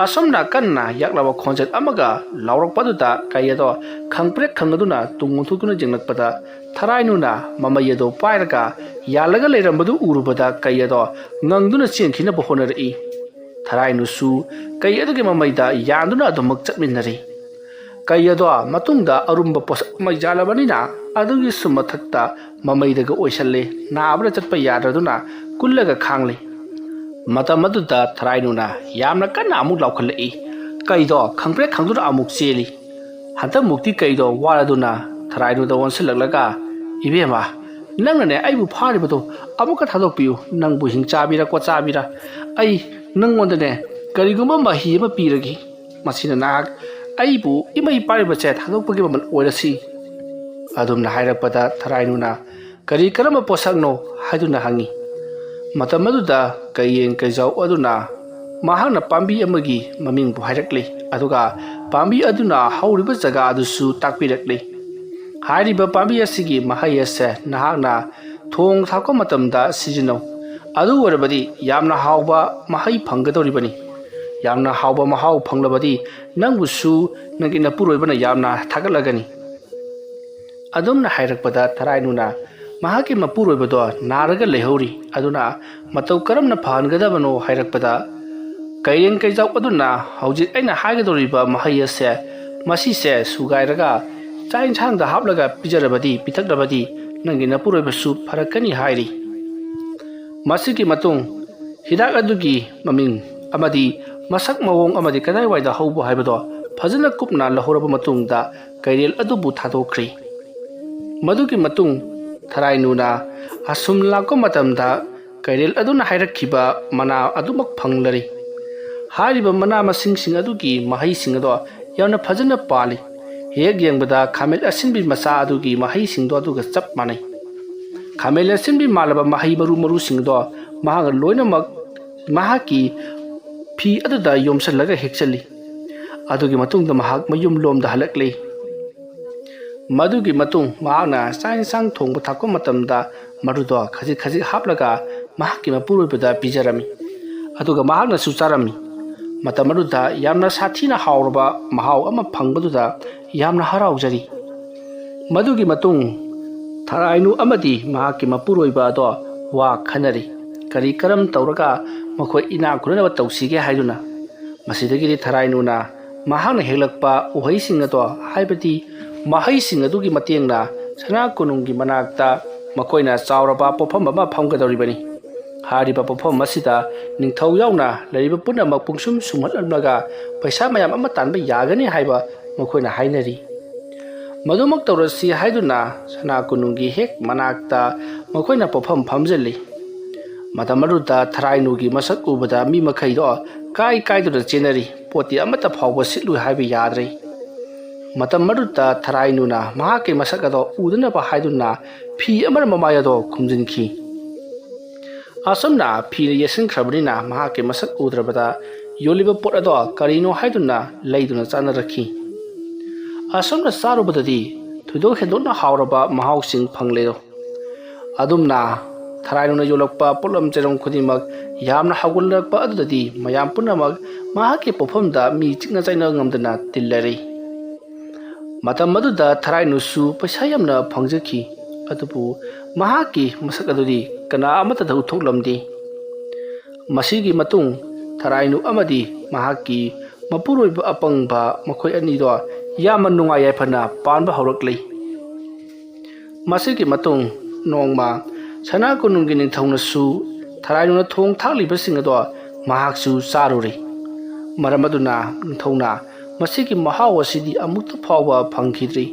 ꯑꯁꯨꯝꯅ ꯀꯟꯅ ꯌꯥꯛꯂꯕ ꯈꯣꯟꯖꯦꯜ ꯑꯃꯒ ꯂꯥꯎꯔꯛꯄꯗꯨꯗ ꯀꯩ ꯑꯗꯣ ꯈꯪꯄ꯭ꯔꯦꯛ ꯈꯪꯉꯗꯨꯅ ꯇꯨꯡ ꯑꯣꯟꯊꯣꯛꯇꯨꯅ ꯌꯦꯡꯂꯛꯄꯗ ꯊꯔꯥꯏꯅꯨꯅ ꯃꯃꯩ ꯑꯗꯣ ꯄꯥꯏꯔꯒ ꯌꯥꯜꯂꯒ ꯂꯩꯔꯝꯕꯗꯨ ꯎꯔꯨꯕꯗ ꯀꯩ ꯑꯗꯣ ꯉꯪꯗꯨꯅ ꯆꯦꯟꯈꯤꯅꯕ ꯍꯣꯠꯅꯔꯛꯏ꯫ ꯊꯔꯥꯏꯅꯨꯁꯨ ꯀꯩ ꯑꯗꯨꯒꯤ ꯃꯃꯩꯗ ꯌꯥꯟꯗꯨꯅ ꯑꯗꯨꯃꯛ ꯆꯠꯃꯤꯟꯅꯔꯤ꯫ ꯀꯩ ꯑꯗꯣ ꯃꯇꯨꯡꯗ ꯑꯔꯨꯝꯕ ꯄꯣꯠꯁꯛ ꯑꯃ ꯌꯥꯜꯂꯕꯅꯤꯅ ꯑꯗꯨꯒꯤꯁꯨ ꯃꯊꯛꯇ ꯃꯃꯩꯗꯒ ꯑꯣꯏꯁꯜꯂꯦ, ꯅꯥꯕꯅ ꯆꯠꯄ ꯌꯥꯗ꯭ꯔꯗꯨꯅ ꯀꯨꯜꯂꯒ ꯈꯥꯡꯂꯤ꯫ ꯃꯇꯝ ꯑꯗꯨꯗ ꯊꯔꯥꯏꯅꯨꯅ ꯌꯥꯝꯅ ꯀꯟꯅ ꯑꯃꯨꯛ ꯂꯥꯎꯈꯠꯂꯛꯏ꯫ ꯀꯩꯗꯣ ꯈꯪꯄ꯭ꯔꯦꯛ ꯈꯪꯗꯨꯅ ꯑꯃꯨꯛ ꯆꯦꯜꯂꯤ꯫ ꯍꯟꯗꯛꯃꯨꯛꯇꯤ ꯀꯩꯗꯣ ꯋꯥꯔꯗꯨꯅ ꯊꯔꯥꯏꯅꯨꯗ ꯑꯣꯟꯁꯤꯜꯂꯛꯂꯒ "ꯏꯕꯦꯝꯃ, ꯅꯪꯅꯅꯦ ꯑꯩꯕꯨ ꯐꯥꯔꯤꯕꯗꯣ ꯑꯃꯨꯛꯀ ꯊꯥꯗꯣꯛꯄꯤꯌꯨ, ꯅꯪꯕꯨ ꯍꯤꯡꯆꯥꯕꯤꯔ ꯀꯣꯠꯆꯥꯕꯤꯔ ꯑꯩ ꯅꯪꯉꯣꯟꯗꯅꯦ ꯀꯔꯤꯒꯨꯝꯕ ꯃꯍꯤ ꯑꯃ ꯄꯤꯔꯒꯦ, ꯃꯁꯤꯅ ꯅꯍꯥꯛ ꯑꯩꯕꯨ ꯏꯃꯩ ꯄꯥꯏꯔꯤꯕꯁꯦ ꯊꯥꯗꯣꯛꯄꯒꯤ ꯃꯃꯜ ꯑꯣꯏꯔꯁꯤ"꯫ ꯑꯗꯨꯝꯅ ꯍꯥꯏꯔꯛꯄꯗ ꯊꯔꯥꯏꯅꯨꯅ "ꯀꯔꯤ ꯀꯔꯝꯕ ꯄꯣꯠꯁꯛꯅꯣ" ꯍꯥꯏꯗꯨꯅ ꯍꯪꯉꯤ꯫ ꯃꯇꯝ ꯑꯗꯨꯗ ꯀꯩꯔꯦꯟ ꯀꯩꯖꯥꯎ ꯑꯗꯨꯅ ꯃꯍꯥꯛꯅ ꯄꯥꯝꯕꯤ ꯑꯃꯒꯤ ꯃꯃꯤꯡꯕꯨ ꯍꯥꯏꯔꯛꯂꯤ, ꯑꯗꯨꯒ ꯄꯥꯝꯕꯤ ꯑꯗꯨꯅ ꯍꯧꯔꯤꯕ ꯖꯒꯥ ꯑꯗꯨꯁꯨ ꯇꯥꯛꯄꯤꯔꯛꯂꯤ꯫ ꯍꯥꯏꯔꯤꯕ ꯄꯥꯝꯕꯤ ꯑꯁꯤꯒꯤ ꯃꯍꯩ ꯑꯁꯦ ꯅꯍꯥꯛꯅ ꯊꯣꯡ ꯊꯥꯛꯄ ꯃꯇꯝꯗ ꯁꯤꯖꯤꯟꯅꯧ, ꯑꯗꯨ ꯑꯣꯏꯔꯕꯗꯤ ꯌꯥꯝꯅ ꯍꯥꯎꯕ ꯃꯍꯩ ꯐꯪꯒꯗꯧꯔꯤꯕꯅꯤ꯫ ꯌꯥꯝꯅ ꯍꯥꯎꯕ ꯃꯍꯥꯎ ꯐꯪꯂꯕꯗꯤ ꯅꯪꯕꯨꯁꯨ ꯅꯪꯒꯤ ꯅꯄꯨꯔꯣꯏꯕꯅ ꯌꯥꯝꯅ ꯊꯥꯒꯠꯂꯒꯅꯤ꯫ ꯑꯗꯨꯝꯅ ꯍꯥꯏꯔꯛꯄꯗ ꯊꯔꯥꯏꯅꯨꯅ ꯃꯍꯥꯛꯀꯤ ꯃꯄꯨꯔꯣꯏꯕꯗꯣ ꯅꯥꯔꯒ ꯂꯩꯍꯧꯔꯤ, ꯑꯗꯨꯅ ꯃꯇꯧ ꯀꯔꯝꯅ ꯐꯍꯟꯒꯗꯕꯅꯣ ꯍꯥꯏꯔꯛꯄꯗ ꯀꯩꯔꯦꯟ ꯀꯩꯖꯥꯎ ꯑꯗꯨꯅ "ꯍꯧꯖꯤꯛ ꯑꯩꯅ ꯍꯥꯏꯒꯗꯧꯔꯤꯕ ꯃꯍꯩ ꯑꯁꯦ ꯃꯁꯤꯁꯦ ꯁꯨꯒꯥꯏꯔꯒ ꯆꯥꯛ ꯏꯟꯁꯥꯡꯗ ꯍꯥꯞꯂꯒ ꯄꯤꯊꯛꯂꯕꯗꯤ ꯅꯪꯒꯤ ꯅꯄꯨꯔꯣꯏꯕꯁꯨ ꯐꯔꯛꯀꯅꯤ" ꯍꯥꯏꯔꯤ꯫ ꯃꯁꯤꯒꯤ ꯃꯇꯨꯡ ꯍꯤꯗꯥꯛ ꯑꯗꯨꯒꯤ ꯃꯃꯤꯡ ꯑꯃꯗꯤ ꯃꯁꯛ ꯃꯑꯣꯡ ꯑꯃꯗꯤ ꯀꯗꯥꯏꯋꯥꯏꯗ ꯍꯧꯕ ꯍꯥꯏꯕꯗꯣ ꯐꯖꯅ ꯀꯨꯞꯅ ꯂꯧꯍꯧꯔꯕ ꯃꯇꯨꯡꯗ ꯀꯩꯔꯦꯜ ꯑꯗꯨꯕꯨ ꯊꯥꯗꯣꯛꯈ꯭ꯔꯤ꯫ ꯃꯗꯨꯒꯤ ꯃꯇꯨꯡ ꯊꯔꯥꯏꯅꯨꯅ ꯑꯁꯨꯝ ꯂꯥꯛꯄ ꯃꯇꯝꯗ ꯀꯩꯔꯦꯜ ꯑꯗꯨꯅ ꯍꯥꯏꯔꯛꯈꯤꯕ ꯃꯅꯥ ꯑꯗꯨꯃꯛ ꯐꯪꯂꯔꯤ꯫ ꯍꯥꯏꯔꯤꯕ ꯃꯅꯥ ꯃꯁꯤꯡꯁꯤꯡ ꯑꯗꯨꯒꯤ ꯃꯍꯩꯁꯤꯡ ꯑꯗꯣ ꯌꯥꯝꯅ ꯐꯖꯅ ꯄꯥꯜꯂꯤ꯫ ꯍꯦꯛ ꯌꯦꯡꯕꯗ ꯈꯥꯃꯦꯟ ꯑꯁꯤꯟꯕꯤ ꯃꯆꯥ ꯑꯗꯨꯒꯤ ꯃꯍꯩꯁꯤꯡꯗꯣ ꯑꯗꯨꯒ ꯆꯞ ꯃꯥꯟꯅꯩ꯫ ꯈꯥꯃꯦꯟ ꯑꯁꯤꯟꯕꯤ ꯃꯥꯜꯂꯕ ꯃꯍꯩ ꯃꯔꯨꯁꯤꯡꯗꯣ ꯃꯍꯥꯛꯅ ꯂꯣꯏꯅꯃꯛ ꯃꯍꯥꯛꯀꯤ ꯐꯤ ꯑꯗꯨꯗ ꯌꯣꯝꯁꯜꯂꯒ ꯍꯦꯛꯆꯜꯂꯤ꯫ ꯑꯗꯨꯒꯤ ꯃꯇꯨꯡꯗ ꯃꯍꯥꯛ ꯃꯌꯨꯝ ꯂꯣꯝꯗ ꯍꯜꯂꯛꯂꯤ꯫ ꯃꯗꯨꯒꯤ ꯃꯇꯨꯡ ꯃꯍꯥꯛꯅ ꯆꯥꯛ ꯏꯟꯁꯥꯡ ꯊꯣꯡꯕ ꯊꯥꯛꯄ ꯃꯇꯝꯗ ꯃꯗꯨꯗꯣ ꯈꯖꯤꯛ ꯈꯖꯤꯛ ꯍꯥꯞꯂꯒ ꯃꯍꯥꯛꯀꯤ ꯃꯄꯨꯔꯣꯏꯕꯗ ꯄꯤꯖꯔꯝꯃꯤ, ꯑꯗꯨꯒ ꯃꯍꯥꯛꯅꯁꯨ ꯆꯥꯔꯝꯃꯤ꯫ ꯃꯇꯝ ꯑꯗꯨꯗ ꯌꯥꯝꯅ ꯁꯥꯊꯤꯅ ꯍꯥꯎꯔꯕ ꯃꯍꯥꯎ ꯑꯃ ꯐꯪꯕꯗꯨꯗ ꯌꯥꯝꯅ ꯍꯔꯥꯎꯖꯔꯤ꯫ ꯃꯗꯨꯒꯤ ꯃꯇꯨꯡ ꯊꯔꯥꯏꯅꯨ ꯑꯃꯗꯤ ꯃꯍꯥꯛꯀꯤ ꯃꯄꯨꯔꯣꯏꯕ ꯑꯗꯣ ꯋꯥ ꯈꯟꯅꯔꯤ, ꯀꯔꯤ ꯀꯔꯝ ꯇꯧꯔꯒ ꯃꯈꯣꯏ ꯏꯅꯥꯛ ꯈꯨꯟꯅꯕ ꯇꯧꯁꯤꯒꯦ ꯍꯥꯏꯗꯨꯅ꯫ ꯃꯁꯤꯗꯒꯤꯗꯤ ꯊꯔꯥꯏꯅꯨꯅ ꯃꯍꯥꯛꯅ ꯍꯦꯛꯂꯛꯄ ꯎꯍꯩꯁꯤꯡ ꯑꯗꯣ ꯍꯥꯏꯕꯗꯤ ꯃꯍꯩꯁꯤꯡ ꯑꯗꯨꯒꯤ ꯃꯇꯦꯡꯅ ꯁꯅꯥ ꯀꯣꯅꯨꯡꯒꯤ ꯃꯅꯥꯛꯇ ꯃꯈꯣꯏꯅ ꯆꯥꯎꯔꯕ ꯄꯣꯠꯐꯝ ꯑꯃ ꯐꯝꯒꯗꯧꯔꯤꯕꯅꯤ꯫ ꯍꯥꯏꯔꯤꯕ ꯄꯣꯠꯐꯝ ꯑꯁꯤꯗ ꯅꯤꯡꯊꯧ ꯌꯥꯎꯅ ꯂꯩꯔꯤꯕ ꯄꯨꯝꯅꯃꯛ ꯄꯨꯡꯁꯨꯝ ꯁꯨꯝꯍꯠꯂꯝꯂꯒ ꯄꯩꯁꯥ ꯃꯌꯥꯝ ꯑꯃ ꯇꯥꯟꯕ ꯌꯥꯒꯅꯤ ꯍꯥꯏꯕ ꯃꯈꯣꯏꯅ ꯍꯥꯏꯅꯔꯤ꯫ ꯃꯗꯨꯃꯛ ꯇꯧꯔꯁꯤ ꯍꯥꯏꯗꯨꯅ ꯁꯅꯥ ꯀꯣꯅꯨꯡꯒꯤ ꯍꯦꯛ ꯃꯅꯥꯛꯇ ꯃꯈꯣꯏꯅ ꯄꯣꯠꯐꯝ ꯐꯝꯖꯤꯜꯂꯤ꯫ ꯃꯇꯝ ꯑꯗꯨꯗ ꯊꯔꯥꯏꯅꯨꯒꯤ ꯃꯁꯛ ꯎꯕꯗ ꯃꯤ ꯃꯈꯩꯗꯣ ꯀꯥꯏ ꯀꯥꯏꯗꯨꯅ ꯆꯦꯟꯅꯔꯤ, ꯄꯣꯠꯇꯤ ꯑꯃꯠꯇ ꯐꯥꯎꯕ ꯁꯤꯠꯂꯨ ꯍꯥꯏꯕ ꯌꯥꯗ꯭ꯔꯦ꯫ ꯃꯇꯝ ꯑꯗꯨꯗ ꯊꯔꯥꯏꯅꯨꯅ ꯃꯍꯥꯛꯀꯤ ꯃꯁꯛ ꯑꯗꯣ ꯎꯗꯅꯕ ꯍꯥꯏꯗꯨꯅ ꯐꯤ ꯑꯃꯅ ꯃꯃꯥꯏ ꯑꯗꯣ ꯈꯨꯝꯖꯤꯟꯈꯤ꯫ ꯑꯁꯨꯝꯅ ꯐꯤꯅ ꯌꯦꯠꯁꯤꯟꯈ꯭ꯔꯕꯅꯤꯅ ꯃꯍꯥꯛꯀꯤ ꯃꯁꯛ ꯎꯗ꯭ꯔꯕꯗ ꯌꯣꯜꯂꯤꯕ ꯄꯣꯠ ꯑꯗꯣ ꯀꯔꯤꯅꯣ ꯍꯥꯏꯗꯨꯅ ꯂꯩꯗꯨꯅ ꯆꯥꯅꯔꯛꯈꯤ꯫ ꯑꯁꯨꯝꯅ ꯆꯥꯔꯨꯕꯗꯗꯤ ꯊꯣꯏꯗꯣꯛ ꯍꯦꯟꯗꯣꯛꯅ ꯍꯥꯎꯔꯕ ꯃꯍꯥꯎꯁꯤꯡ ꯐꯪꯂꯦꯗꯣ꯫ ꯑꯗꯨꯝꯅ ꯊꯔꯥꯏꯅꯨꯅ ꯌꯣꯜꯂꯛꯄ ꯄꯣꯠꯂꯝ ꯆꯩꯔꯝ ꯈꯨꯗꯤꯡꯃꯛ ꯌꯥꯝꯅ ꯍꯥꯎꯒꯠꯂꯛꯄ ꯑꯗꯨꯗꯗꯤ ꯃꯌꯥꯝ ꯄꯨꯝꯅꯃꯛ ꯃꯍꯥꯛꯀꯤ ꯄꯣꯠꯐꯝꯗ ꯃꯤ ꯆꯤꯛꯅ ꯆꯩꯅ ꯉꯝꯗꯅ ꯇꯤꯜꯂꯔꯤ꯫ ꯃꯇꯝ ꯑꯗꯨꯗ ꯊꯔꯥꯏꯅꯨꯁꯨ ꯄꯩꯁꯥ ꯌꯥꯝꯅ ꯐꯪꯖꯈꯤ, ꯑꯗꯨꯕꯨ ꯃꯍꯥꯛꯀꯤ ꯃꯁꯛ ꯑꯗꯨꯗꯤ ꯀꯅꯥ ꯑꯃꯠꯇꯗ ꯎꯠꯊꯣꯛꯂꯝꯗꯦ꯫ ꯃꯁꯤꯒꯤ ꯃꯇꯨꯡ ꯊꯔꯥꯏꯅꯨ ꯑꯃꯗꯤ ꯃꯍꯥꯛꯀꯤ ꯃꯄꯨꯔꯣꯏꯕ ꯑꯄꯪꯕ ꯃꯈꯣꯏ ꯑꯅꯤꯗꯣ ꯌꯥꯝꯅ ꯅꯨꯡꯉꯥꯏ ꯌꯥꯏꯐꯅ ꯄꯥꯟꯕ ꯍꯧꯔꯛꯂꯤ꯫ ꯃꯁꯤꯒꯤ ꯃꯇꯨꯡ ꯅꯣꯡꯃ ꯁꯅꯥ ꯀꯣꯅꯨꯡꯒꯤ ꯅꯤꯡꯊꯧꯅꯁꯨ ꯊꯔꯥꯏꯅꯨꯅ ꯊꯣꯡ ꯊꯥꯛꯂꯤꯕꯁꯤꯡ ꯑꯗꯣ ꯃꯍꯥꯛꯁꯨ ꯆꯥꯔꯨꯔꯦ꯫ ꯃꯔꯝ ꯑꯗꯨꯅ ꯅꯤꯡꯊꯧꯅ ꯃꯁꯤꯒꯤ ꯃꯍꯥꯎ ꯑꯁꯤꯗꯤ ꯑꯃꯨꯛꯇ ꯐꯥꯎꯕ ꯐꯪꯈꯤꯗ꯭ꯔꯤ,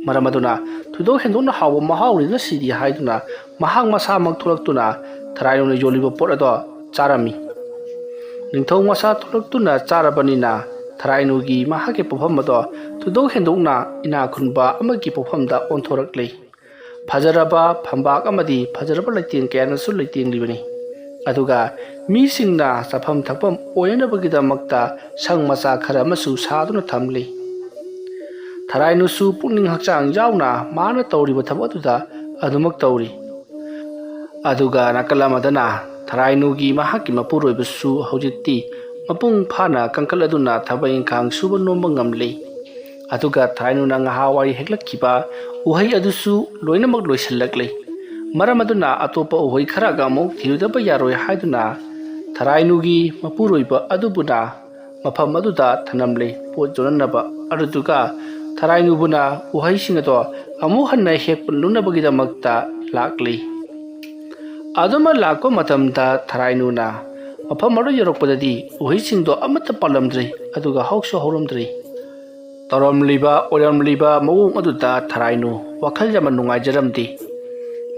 ꯃꯔꯝ ꯑꯗꯨꯅ ꯊꯣꯏꯗꯣꯛ ꯍꯦꯟꯗꯣꯛꯅ ꯍꯥꯎꯕ ꯃꯍꯥꯎꯅꯤꯅ ꯁꯤꯗꯤ ꯍꯥꯏꯗꯨꯅ ꯃꯍꯥꯛ ꯃꯁꯥꯃꯛ ꯊꯣꯛꯂꯛꯇꯨꯅ ꯊꯔꯥꯏꯅꯨꯅ ꯌꯣꯜꯂꯤꯕ ꯄꯣꯠ ꯑꯗꯣ ꯆꯥꯔꯝꯃꯤ꯫ ꯅꯤꯡꯊꯧ ꯃꯁꯥ ꯊꯣꯛꯂꯛꯇꯨꯅ ꯆꯥꯔꯕꯅꯤꯅ ꯊꯔꯥꯏꯅꯨꯒꯤ ꯃꯍꯥꯛꯀꯤ ꯄꯣꯠꯐꯝ ꯑꯗꯣ ꯊꯣꯏꯗꯣꯛ ꯍꯦꯟꯗꯣꯛꯅ ꯏꯅꯥꯛ ꯈꯨꯟꯕ ꯑꯃꯒꯤ ꯄꯣꯠꯐꯝꯗ ꯑꯣꯟꯊꯣꯔꯛꯂꯤ꯫ ꯐꯖꯔꯕ ꯐꯝꯕꯥꯛ ꯑꯃꯗꯤ ꯐꯖꯔꯕ ꯂꯩꯇꯦꯡ ꯀꯌꯥꯅꯁꯨ ꯂꯩꯇꯦꯡꯂꯤꯕꯅꯤ, ꯑꯗꯨꯒ ꯃꯤꯁꯤꯡꯅ ꯆꯥꯐꯝ ꯊꯛꯐꯝ ꯑꯣꯏꯅꯅꯕꯒꯤꯗꯃꯛꯇ ꯁꯪ ꯃꯆꯥ ꯈꯔ ꯑꯃꯁꯨ ꯁꯥꯗꯨꯅ ꯊꯝꯂꯤ꯫ ꯊꯔꯥꯏꯅꯨꯁꯨ ꯄꯨꯛꯅꯤꯡ ꯍꯛꯆꯥꯡ ꯌꯥꯎꯅ ꯃꯥꯅ ꯇꯧꯔꯤꯕ ꯊꯕꯛ ꯑꯗꯨꯗ ꯑꯗꯨꯃꯛ ꯇꯧꯔꯤ꯫ ꯑꯗꯨꯒ ꯅꯥꯀꯜ ꯑꯃꯗꯅ ꯊꯔꯥꯏꯅꯨꯒꯤ ꯃꯍꯥꯛꯀꯤ ꯃꯄꯨꯔꯣꯏꯕꯁꯨ ꯍꯧꯖꯤꯛꯇꯤ ꯃꯄꯨꯡ ꯐꯥꯅ ꯀꯟꯈꯠꯂꯗꯨꯅ ꯊꯕꯛ ꯏꯪꯈꯥꯡ ꯁꯨꯕ ꯅꯣꯝꯕ ꯉꯝꯂꯤ꯫ ꯑꯗꯨꯒ ꯊꯔꯥꯏꯅꯨꯅ ꯉꯍꯥꯟꯋꯥꯏ ꯍꯦꯛꯂꯛꯈꯤꯕ ꯎꯍꯩ ꯑꯗꯨꯁꯨ ꯂꯣꯏꯅꯃꯛ ꯂꯣꯏꯁꯤꯜꯂꯛꯂꯤ꯫ ꯃꯔꯝ ꯑꯗꯨꯅ ꯑꯇꯣꯞꯄ ꯎꯍꯩ ꯈꯔꯒ ꯑꯃꯨꯛ ꯊꯤꯔꯨꯗꯕ ꯌꯥꯔꯣꯏ ꯍꯥꯏꯗꯨꯅ ꯊꯔꯥꯏꯅꯨꯒꯤ ꯃꯄꯨꯔꯣꯏꯕ ꯑꯗꯨꯕꯨꯅ ꯃꯐꯝ ꯑꯗꯨꯗ ꯊꯅꯝꯂꯤ ꯄꯣꯠ ꯌꯣꯟꯅꯅꯕ꯫ ꯑꯗꯨꯗꯨꯒ ꯊꯔꯥꯏꯅꯨꯕꯨꯅ ꯎꯍꯩꯁꯤꯡ ꯑꯗꯣ ꯑꯃꯨꯛ ꯍꯟꯅ ꯍꯦꯛꯂꯨꯅꯕꯒꯤꯗꯃꯛꯇ ꯂꯥꯛꯂꯤ꯫ ꯑꯗꯨꯃ ꯂꯥꯛꯄ ꯃꯇꯝꯗ ꯊꯔꯥꯏꯅꯨꯅ ꯃꯐꯝ ꯑꯗꯨ ꯌꯧꯔꯛꯄꯗꯗꯤ ꯎꯍꯩꯁꯤꯡꯗꯣ ꯑꯃꯠꯇ ꯄꯥꯜꯂꯝꯗ꯭ꯔꯤ, ꯑꯗꯨꯒ ꯍꯧꯁꯨ ꯍꯧꯔꯝꯗ꯭ꯔꯤ꯫ ꯇꯧꯔꯝꯂꯤꯕ ꯑꯣꯏꯔꯝꯂꯤꯕ ꯃꯑꯣꯡ ꯑꯗꯨꯗ ꯊꯔꯥꯏꯅꯨ ꯋꯥꯈꯜ ꯌꯥꯝꯅ ꯅꯨꯡꯉꯥꯏꯖꯔꯝꯗꯦ꯫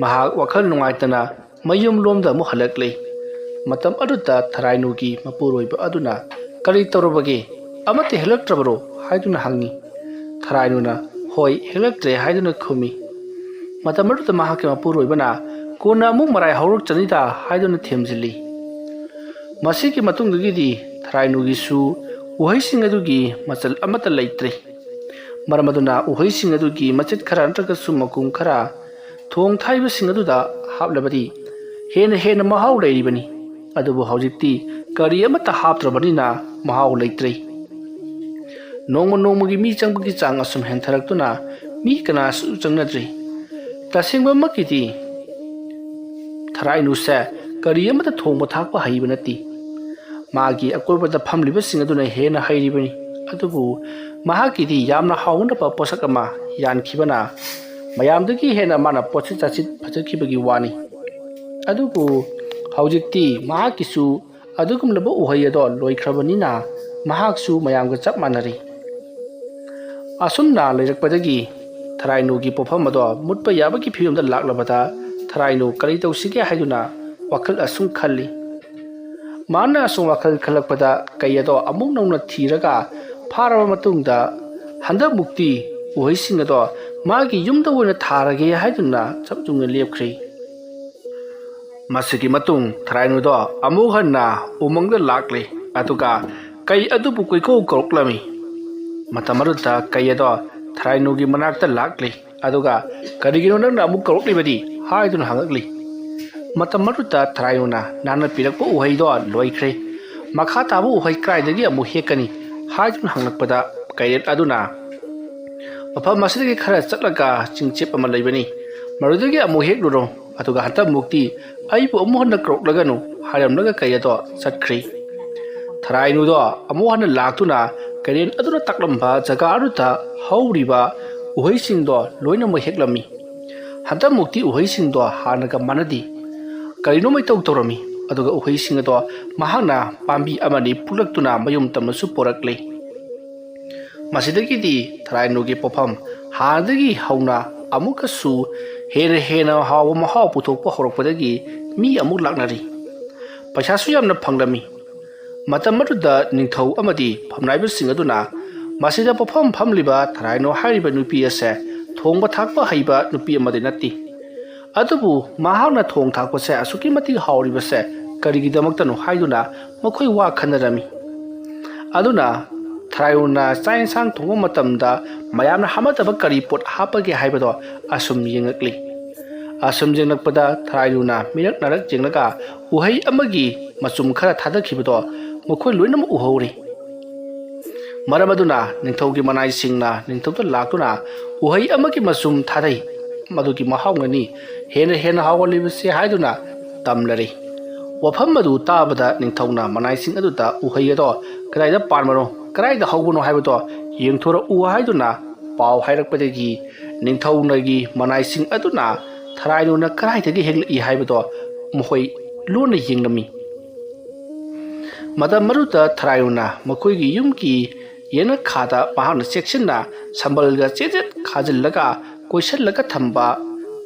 ꯃꯍꯥꯛ ꯋꯥꯈꯜ ꯅꯨꯡꯉꯥꯏꯇꯅ ꯃꯌꯨꯝꯂꯣꯝꯗ ꯑꯃꯨꯛ ꯍꯜꯂꯛꯂꯤ꯫ ꯃꯇꯝ ꯑꯗꯨꯗ ꯊꯔꯥꯏꯅꯨꯒꯤ ꯃꯄꯨꯔꯣꯏꯕ ꯑꯗꯨꯅ "ꯀꯔꯤ ꯇꯧꯔꯕꯒꯦ? ꯑꯃꯠꯇ ꯍꯦꯛꯂꯛꯇ꯭ꯔꯕꯔꯣ?" ꯍꯥꯏꯗꯨꯅ ꯍꯪꯉꯤ꯫ ꯊꯔꯥꯏꯅꯨꯅ "ꯍꯣꯏ, ꯍꯦꯛꯂꯛꯇ꯭ꯔꯦ" ꯍꯥꯏꯗꯨꯅ ꯈꯨꯝꯃꯤ꯫ ꯃꯇꯝ ꯑꯗꯨꯗ ꯃꯍꯥꯛꯀꯤ ꯃꯄꯨꯔꯣꯏꯕꯅ "ꯀꯣꯟꯅ ꯑꯃꯨꯛ ꯃꯔꯥꯏ ꯍꯧꯔꯛꯆꯅꯤꯗ" ꯍꯥꯏꯗꯨꯅ ꯊꯦꯝꯖꯤꯜꯂꯤ꯫ ꯃꯁꯤꯒꯤ ꯃꯇꯨꯡꯗꯒꯤꯗꯤ ꯊꯔꯥꯏꯅꯨꯒꯤꯁꯨ ꯎꯍꯩꯁꯤꯡ ꯑꯗꯨꯒꯤ ꯃꯆꯜ ꯑꯃꯠꯇ ꯂꯩꯇ꯭ꯔꯦ꯫ ꯃꯔꯝ ꯑꯗꯨꯅ ꯎꯍꯩꯁꯤꯡ ꯑꯗꯨꯒꯤ ꯃꯆꯦꯠ ꯈꯔ ꯅꯠꯇ꯭ꯔꯒꯁꯨ ꯃꯀꯨꯝ ꯈꯔ ꯊꯣꯡ ꯊꯥꯛꯏꯕꯁꯤꯡ ꯑꯗꯨꯗ ꯍꯥꯞꯂꯕꯗꯤ ꯍꯦꯟꯅ ꯃꯍꯥꯎ ꯂꯩꯔꯤꯕꯅꯤ, ꯑꯗꯨꯕꯨ ꯍꯧꯖꯤꯛꯇꯤ ꯀꯔꯤ ꯑꯃꯠꯇ ꯍꯥꯞꯇ꯭ꯔꯕꯅꯤꯅ ꯃꯍꯥꯎ ꯂꯩꯇ꯭ꯔꯦ꯫ ꯅꯣꯡꯃ ꯅꯣꯡꯃꯒꯤ ꯃꯤ ꯆꯪꯕꯒꯤ ꯆꯥꯡ ꯑꯁꯨꯝ ꯍꯟꯊꯔꯛꯇꯨꯅ ꯃꯤ ꯀꯅꯥꯁꯨ ꯆꯪꯅꯗ꯭ꯔꯤ꯫ ꯇꯁꯦꯡꯕꯃꯛꯀꯤꯗꯤ ꯊꯔꯥꯏꯅꯨꯁꯦ ꯀꯔꯤ ꯑꯃꯠꯇ ꯊꯣꯡꯕ ꯊꯥꯛꯄ ꯍꯩꯕ ꯅꯠꯇꯦ꯫ ꯃꯥꯒꯤ ꯑꯀꯣꯏꯕꯗ ꯐꯝꯂꯤꯕꯁꯤꯡ ꯑꯗꯨꯅ ꯍꯦꯟꯅ ꯍꯩꯔꯤꯕꯅꯤ, ꯑꯗꯨꯕꯨ ꯃꯍꯥꯛꯀꯤꯗꯤ ꯌꯥꯝꯅ ꯍꯥꯎꯅꯕ ꯄꯣꯠꯁꯛ ꯑꯃ ꯌꯥꯟꯈꯤꯕꯅ ꯃꯌꯥꯝꯗꯒꯤ ꯍꯦꯟꯅ ꯃꯥꯅ ꯄꯣꯠꯁꯤꯠ ꯆꯥꯁꯤꯠ ꯐꯖꯈꯤꯕꯒꯤ ꯋꯥꯅꯤ꯫ ꯑꯗꯨꯕꯨ ꯍꯧꯖꯤꯛꯇꯤ ꯃꯍꯥꯛꯀꯤꯁꯨ ꯑꯗꯨꯒꯨꯝꯂꯕ ꯎꯍꯩ ꯑꯗꯣ ꯂꯣꯏꯈ꯭ꯔꯕꯅꯤꯅ ꯃꯍꯥꯛꯁꯨ ꯃꯌꯥꯝꯒ ꯆꯞ ꯃꯥꯟꯅꯔꯤ꯫ ꯑꯁꯨꯝꯅ ꯂꯩꯔꯛꯄꯗꯒꯤ ꯊꯔꯥꯏꯅꯨꯒꯤ ꯄꯣꯠꯐꯝ ꯑꯗꯣ ꯃꯨꯠꯄ ꯌꯥꯕꯒꯤ ꯐꯤꯚꯝꯗ ꯂꯥꯛꯂꯕꯗ ꯊꯔꯥꯏꯅꯨ ꯀꯔꯤ ꯇꯧꯁꯤꯒꯦ ꯍꯥꯏꯗꯨꯅ ꯋꯥꯈꯜ ꯑꯁꯨꯝ ꯈꯜꯂꯤ꯫ ꯃꯥꯅ ꯑꯁꯨꯝ ꯋꯥꯈꯜ ꯈꯜꯂꯛꯄꯗ ꯀꯩ ꯑꯗꯣ ꯑꯃꯨꯛ ꯅꯧꯅ ꯊꯤꯔꯒ ꯐꯥꯔꯕ ꯃꯇꯨꯡꯗ ꯍꯟꯗꯛꯃꯨꯛꯇꯤ ꯎꯍꯩꯁꯤꯡ ꯑꯗꯣ ꯃꯥꯒꯤ ꯌꯨꯝꯗ ꯑꯣꯏꯅ ꯊꯥꯔꯒꯦ ꯍꯥꯏꯗꯨꯅ ꯆꯞ ꯌꯨꯡꯅ ꯂꯦꯞꯈ꯭ꯔꯦ꯫ ꯃꯁꯤꯒꯤ ꯃꯇꯨꯡ ꯊꯔꯥꯏꯅꯨꯗꯣ ꯑꯃꯨꯛ ꯍꯟꯅ ꯎꯃꯪꯗ ꯂꯥꯛꯂꯤ, ꯑꯗꯨꯒ ꯀꯩ ꯑꯗꯨꯕꯨ ꯀꯣꯏꯀꯧ ꯀꯧꯔꯛꯂꯝꯃꯤ꯫ ꯃꯇꯝ ꯑꯗꯨꯗ ꯀꯩ ꯑꯗꯣ ꯊꯔꯥꯏꯅꯨꯒꯤ ꯃꯅꯥꯛꯇ ꯂꯥꯛꯂꯤ, ꯑꯗꯨꯒ "ꯀꯔꯤꯒꯤꯅꯣ ꯅꯪꯅ ꯑꯃꯨꯛ ꯀꯧꯔꯛꯂꯤꯕꯗꯤ?" ꯍꯥꯏꯗꯨꯅ ꯍꯪꯉꯛꯂꯤ꯫ ꯃꯇꯝ ꯑꯗꯨꯗ ꯊꯔꯥꯏꯅꯨꯅ "ꯅꯪꯅ ꯄꯤꯔꯛꯄ ꯎꯍꯩꯗꯣ ꯂꯣꯏꯈ꯭ꯔꯦ, ꯃꯈꯥ ꯇꯥꯕ ꯎꯍꯩ ꯀꯥꯏꯗꯒꯤ ꯑꯃꯨꯛ ꯍꯦꯛꯀꯅꯤ ꯍꯥꯏꯗꯨꯅ ꯍꯪꯂꯛꯄꯗ ꯀꯩꯔꯦꯜ ꯑꯗꯨꯅ ꯃꯐꯝ ꯑꯁꯤꯗꯒꯤ ꯈꯔ ꯆꯠꯂꯒ ꯆꯤꯡꯆꯦꯞ ꯑꯃ ꯂꯩꯕꯅꯤ ꯃꯗꯨꯗꯒꯤ ꯑꯃꯨꯛ ꯍꯦꯛꯂꯨꯔꯣ ꯑꯗꯨꯒ ꯍꯟꯇꯛꯃꯨꯛꯇꯤ ꯑꯩꯕꯨ ꯑꯃꯨꯛ ꯍꯟꯅ ꯀꯧꯔꯛꯂꯒꯅꯨ ꯍꯥꯏꯔꯝꯂꯒ ꯀꯩ ꯑꯗꯣ ꯆꯠꯈ꯭ꯔꯤ ꯊꯔꯥꯏꯅꯨꯗꯣ ꯑꯃꯨꯛ ꯍꯟꯅ ꯂꯥꯛꯇꯨꯅ ꯀꯩꯔꯦꯜ ꯑꯗꯨꯅ ꯇꯥꯛꯂꯝꯕ ꯖꯒꯥ ꯑꯗꯨꯗ ꯍꯧꯔꯤꯕ ꯎꯍꯩꯁꯤꯡꯗꯣ ꯂꯣꯏꯅꯃꯛ ꯍꯦꯛꯂꯝꯃꯤ ꯍꯟꯇꯛꯃꯨꯛꯇꯤ ꯎꯍꯩꯁꯤꯡꯗꯣ ꯍꯥꯟꯅꯒ ꯃꯥꯟꯅꯗꯦ ꯀꯔꯤꯅꯣ ꯃꯩꯇꯧ ꯇꯧꯔꯝꯃꯤ ꯑꯗꯨꯒ ꯎꯍꯩꯁꯤꯡ ꯑꯗꯣ ꯃꯍꯥꯛꯅ ꯄꯥꯝꯕꯤ ꯑꯃꯅꯤ ꯐꯨꯛꯂꯛꯇꯨꯅ ꯃꯌꯨꯝ ꯇꯝꯅꯁꯨ ꯄꯣꯔꯛꯂꯤ ꯃꯁꯤꯗꯒꯤꯗꯤ ꯊꯔꯥꯏꯅꯨꯒꯤ ꯄꯣꯠꯐꯝ ꯍꯥꯟꯅꯗꯒꯤ ꯍꯧꯅ ꯑꯃꯨꯛꯀꯁꯨ ꯍꯦꯟꯅ ꯍꯥꯎꯕ ꯃꯍꯥꯎ ꯄꯨꯊꯣꯛꯄ ꯍꯧꯔꯛꯄꯗꯒꯤ ꯃꯤ ꯑꯃꯨꯛ ꯂꯥꯛꯅꯔꯤ ꯄꯩꯁꯥꯁꯨ ꯌꯥꯝꯅ ꯐꯪꯂꯝꯃꯤ ꯃꯇꯝ ꯑꯗꯨꯗ ꯅꯤꯡꯊꯧ ꯑꯃꯗꯤ ꯐꯝꯅꯥꯏꯕꯁꯤꯡ ꯑꯗꯨꯅ ꯃꯁꯤꯗ ꯄꯣꯠꯐꯝ ꯐꯝꯂꯤꯕ ꯊꯔꯥꯏꯅꯨ ꯍꯥꯏꯔꯤꯕ ꯅꯨꯄꯤ ꯑꯁꯦ ꯊꯣꯡꯕ ꯊꯥꯛꯄ ꯍꯩꯕ ꯅꯨꯄꯤ ꯑꯃꯗꯤ ꯅꯠꯇꯦ ꯑꯗꯨꯕꯨ ꯃꯍꯥꯛꯅ ꯊꯣꯡ ꯊꯥꯛꯄꯁꯦ ꯑꯁꯨꯛꯀꯤ ꯃꯇꯤꯛ ꯍꯥꯎꯔꯤꯕꯁꯦ ꯀꯔꯤꯒꯤꯗꯃꯛꯇꯅꯣ ꯍꯥꯏꯗꯨꯅ ꯃꯈꯣꯏ ꯋꯥ ꯈꯟꯅꯔꯝꯃꯤ ꯑꯗꯨꯅ ꯊꯔꯥꯏꯅꯨꯅ ꯆꯥꯛ ꯌꯦꯟꯁꯥꯡ ꯊꯣꯡꯕ ꯃꯇꯝꯗ ꯃꯌꯥꯝꯅ ꯍꯥꯞꯅꯗꯕ ꯀꯔꯤ ꯄꯣꯠ ꯍꯥꯞꯄꯒꯦ ꯍꯥꯏꯕꯗꯣ ꯑꯁꯨꯝ ꯌꯦꯡꯂꯛꯂꯤ ꯑꯁꯨꯝ ꯌꯦꯡꯂꯛꯄꯗ ꯊꯔꯥꯏꯅꯨꯅ ꯃꯤꯔꯛ ꯅꯥꯔꯛ ꯌꯦꯡꯂꯒ ꯎꯍꯩ ꯑꯃꯒꯤ ꯃꯆꯨꯝ ꯈꯔ ꯊꯥꯗꯈꯤꯕꯗꯣ ꯃꯈꯣꯏ ꯂꯣꯏꯅꯃꯛ ꯎꯍꯧꯔꯤ ꯃꯔꯝ ꯑꯗꯨꯅ ꯅꯤꯡꯊꯧꯒꯤ ꯃꯅꯥꯏꯁꯤꯡꯅ ꯅꯤꯡꯊꯧꯗ ꯂꯥꯛꯇꯨꯅ ꯎꯍꯩ ꯑꯃꯒꯤ ꯃꯆꯨꯝ ꯊꯥꯗꯩ ꯃꯗꯨꯒꯤ ꯃꯍꯥꯎꯅꯅꯤ ꯍꯦꯟꯅ ꯍꯥꯎꯍꯜꯂꯤꯕꯁꯦ ꯍꯥꯏꯗꯨꯅ ꯇꯝꯂꯔꯤ ꯋꯥꯐꯝ ꯑꯗꯨ ꯇꯥꯕꯗ ꯅꯤꯡꯊꯧꯅ ꯃꯅꯥꯏꯁꯤꯡ ꯑꯗꯨꯗ ꯎꯍꯩ ꯑꯗꯣ ꯀꯗꯥꯏꯗ ꯄꯥꯟꯕꯅꯣ ꯀꯗꯥꯏꯗ ꯍꯧꯕꯅꯣ ꯍꯥꯏꯕꯗꯣ ꯌꯦꯡꯊꯣꯔꯛꯎ ꯍꯥꯏꯗꯨꯅ ꯄꯥꯎ ꯍꯥꯏꯔꯛꯄꯗꯒꯤ ꯅꯤꯡꯊꯧꯅꯒꯤ ꯃꯅꯥꯏꯁꯤꯡ ꯑꯗꯨꯅ ꯊꯔꯥꯏꯅꯨꯅ ꯀꯗꯥꯏꯗꯒꯤ ꯍꯦꯛꯂꯛꯏ ꯍꯥꯏꯕꯗꯣ ꯃꯈꯣꯏ ꯂꯣꯟꯅ ꯌꯦꯡꯂꯝꯃꯤ ꯃꯇꯝ ꯑꯗꯨꯗ ꯊꯔꯥꯏꯅꯨꯅ ꯃꯈꯣꯏꯒꯤ ꯌꯨꯝꯒꯤ ꯌꯦꯅꯈꯥꯗ ꯃꯍꯥꯛꯅ ꯆꯦꯛꯁꯤꯟꯅ ꯁꯝꯕꯜꯒ ꯆꯦꯠ ꯈꯥꯖꯤꯜꯂꯒ ꯀꯣꯏꯁꯤꯜꯂꯒ ꯊꯝꯕ